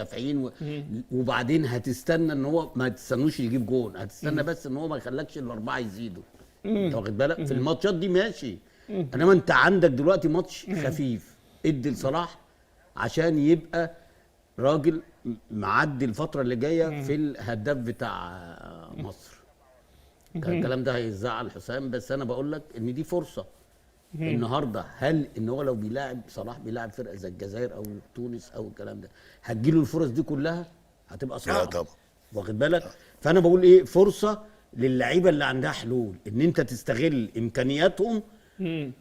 مدافعين مم. وبعدين هتستنى ان هو ما تستنوش يجيب جون، هتستنى بس ان هو ما يخلكش الاربعه يزيدوا. انت مم. واخد بالك في مم. الماتشات دي ماشي، مم. انما انت عندك دلوقتي ماتش مم. خفيف، ادي لصلاح عشان يبقى راجل معدي الفتره اللي جايه مم. في الهداف بتاع مصر. مم. الكلام ده هيزعل حسام، بس انا بقول لك ان دي فرصه مم. النهارده. هل ان هو لو بيلاعب صلاح بيلاعب فرقه زي الجزائر او تونس او الكلام ده هتجيله الفرص دي كلها؟ هتبقى لا صعبه، طبعا. واخد بالك؟ فانا بقول ايه، فرصه للعيبه اللي عندها حلول ان انت تستغل امكانياتهم. مم.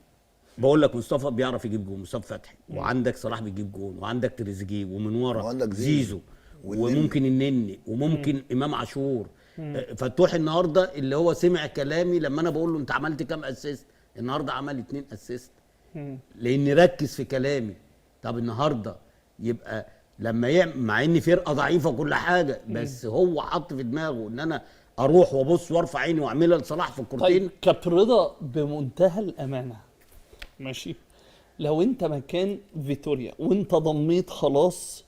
بقول لك مصطفى بيعرف يجيب جون، مصطفى فتحي، وعندك صلاح بيجيب جون، وعندك تريزيجيه، ومن ورا وعندك زيزو، والنني. وممكن النني، وممكن امام عاشور. فتوح النهارده اللي هو سمع كلامي لما انا بقول له انت عملت كام اسيست، النهارده عمل 2 اسيست مم. لاني ركز في كلامي. طب النهارده يبقى لما يعمل، مع ان فرقه ضعيفه وكل حاجه، بس هو حط في دماغه ان انا اروح وابص وارفع عيني واعملها لصلاح في الكورتين. طيب كابتن رضا، بمنتهى الامانه، ماشي، لو انت مكان فيتوريا وانت ضميت خلاص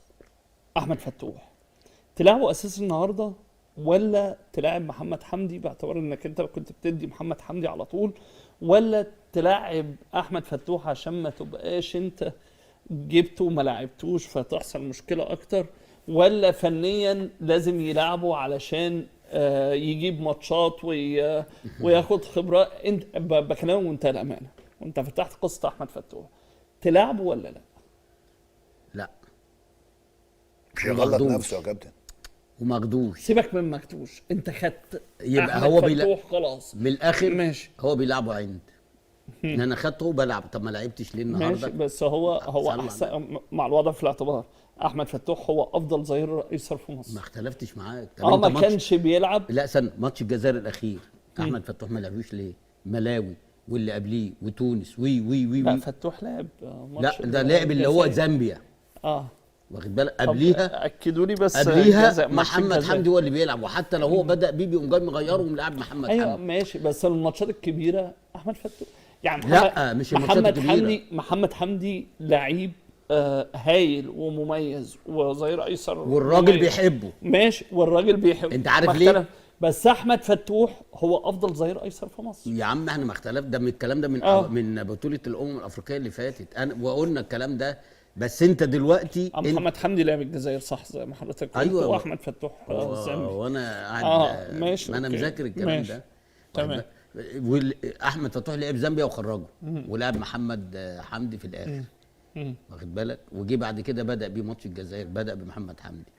احمد فتوح، تلعبه اساسي النهارده ولا تلاعب محمد حمدي باعتبار انك انت كنت بتدي محمد حمدي على طول، ولا تلاعب احمد فتوح عشان ما تبقاش انت جبته وما لعبتوش فتحصل مشكله اكتر، ولا فنيا لازم يلعبه علشان يجيب ماتشات وياخد خبره؟ انت بكلمك بمنتهى الامانه وانت فتحت قصه احمد فتوح، تلعبه ولا لا؟ لا، مش هيغلط ومخدوش نفسه يا كابتن. ومخدوش. سيبك من مكتوش، انت خدت يبقى احمد هو فتوح خلاص. من الاخر ماشي هو بيلعبه عند ان انا خدته وبلعب. طب ما لعبتش ليه ماشي، النهارده؟ بس هو صلى على احسن مع الوضع في الاعتبار. احمد فتوح هو افضل ظهير ايسر في ما مصر. اختلفتش معاك. طب انت ما ماتش، كانش بيلعب. لا استنى، ماتش الجزائر الاخير احمد فتوح ما لعبوش ليه؟ ملاوي واللي قبليه وتونس وي وي وي لا وي فتوح لعب لا ماتش ده لعب اللي هو الجزائر. زامبيا، اه واخد بالك؟ طب قبليها اكدوا لي بس قبليها ماتش محمد الجزائر. حمدي هو اللي بيلعب، وحتى لو هو بدأ بيه بيقوم جاي مغيره وملاعب محمد ايوه حمدي. ماشي، بس الماتشات الكبيره احمد فتوح يعني لا مش الماتشات محمد الكبيرة. حمدي، محمد حمدي لعيب هايل ومميز وظهير ايسر والراجل مميز. بيحبه. ماشي، والراجل بيحب. انت عارف ما ليه؟ اختلف. بس احمد فتوح هو افضل ظهير ايسر في مصر. يا عم احنا ما اختلف، ده من الكلام ده من من بطولة الأمم الأفريقية اللي فاتت، انا وقلنا الكلام ده. بس انت دلوقتي محمد حمدي لعب الجزائر صح زي ما حضرتك قلت. ايوه واحمد فتوح الزامبي. وانا قاعد ماشي ما انا اوكي. مذاكر الكلام ماشي ده. تمام. احمد فتوح لعب زامبيا وخرجه، ولعب محمد حمدي في الاخر، واخد بالك؟ وجي بعد كده بدأ بيه ماتش الجزائر، بدأ بمحمد حمدي.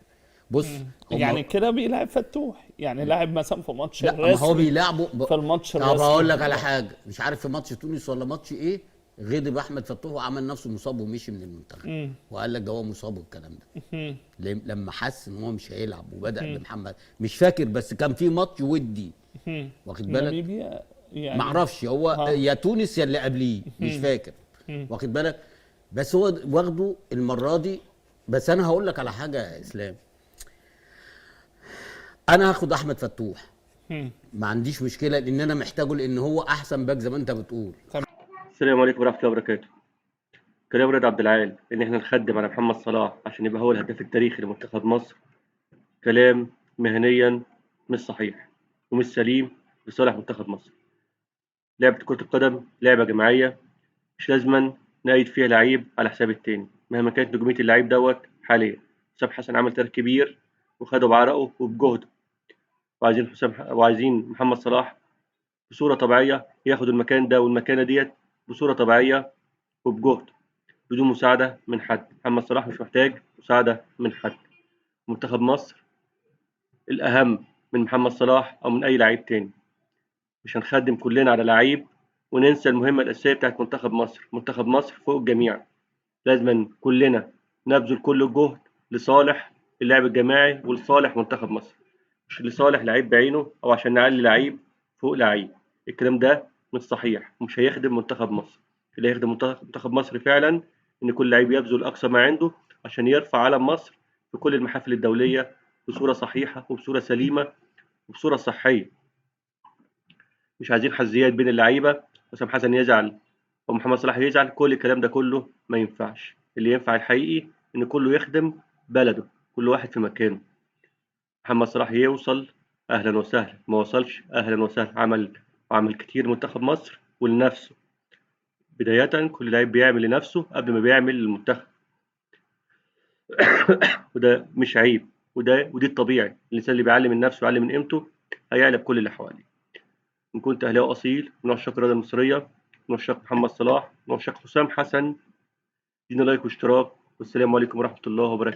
بص يعني كده بيلعب فتوح، يعني لاعب مثلا في ماتش لا ما هو الرسمي. بيلعبه في الماتش طب الرسمي هقول لك على حاجه، مش عارف في ماتش تونس ولا ماتش ايه، غضب احمد فتوح وعمل نفسه مصاب ومشي من المنتخب، وقال لك ده هو مصاب والكلام ده. لما حس ان هو مش هيلعب وبدأ بمحمد، مش فاكر، بس كان في ماتش ودي، واخد بالك؟ ناميبيا يعني. معرفش هو يا تونس يا اللي قبليه، مش فاكر، واخد بالك؟ بس هو واخده المره دي. بس انا هقول لك على حاجه يا اسلام، انا هاخد احمد فتوح، ما عنديش مشكله، لان انا محتاجه، لان هو احسن باك زي ما انت بتقول. السلام عليكم ورحمة الله وبركاته. كلام رضا عبد العال إن إحنا نخدم على محمد صلاح عشان يبقى هو الهداف التاريخي لمنتخب مصر، كلام مهنيا مش صحيح ومش سليم لصالح منتخب مصر. لعبة كرة القدم لعبة جماعية، مش لازما نأيد فيها لعيب على حساب التاني مهما كانت نجومية اللعيب دوت. حاليا حسام حسن عمل تاريخ كبير وخده بعرقه وبجهده، وعايزين محمد صلاح بصورة طبيعية ياخد المكان ده والمكانة ديت بصورة طبيعية وبجهد بدون مساعدة من حد. محمد صلاح مش محتاج مساعدة من حد. منتخب مصر الأهم من محمد صلاح أو من أي لعيب تاني. مش هنخدم كلنا على لعيب وننسى المهمة الأساسية بتاعت منتخب مصر. منتخب مصر فوق الجميع، لازم كلنا نبذل كل الجهد لصالح اللعب الجماعي ولصالح منتخب مصر، مش لصالح لعيب بعينه أو عشان نعلي لعيب فوق لعيب. الكلام ده مش صحيح ومش هيخدم منتخب مصر. اللي هيخدم منتخب مصر فعلا إن كل لعيب يبذل أقصى ما عنده عشان يرفع علم مصر في كل المحافل الدولية بصورة صحيحة وبصورة سليمة وبصورة صحية. مش عايزين حزيات بين اللعيبة، حسام حسن يزعل ومحمد صلاح يزعل، كل الكلام ده كله ما ينفعش. اللي ينفع الحقيقي إن كله يخدم بلده كل واحد في مكانه. محمد صلاح يوصل اهلا وسهلا، ما وصلش اهلا وسهلا. عمل كتير منتخب مصر ولنفسه. بداية كل لعيب بيعمل لنفسه قبل ما بيعمل للمنتخب. وده مش عيب، ودي الطبيعي. الإنسان اللي بيعلم من نفسه ويعلم من قيمته هيعلم كل اللي حواليه. إن كنت أهلاوي أصيل من عشاق الرياضة المصرية، من عشاق محمد صلاح، من عشاق حسام حسن، ادينا لايك واشتراك، والسلام عليكم ورحمة الله وبركاته.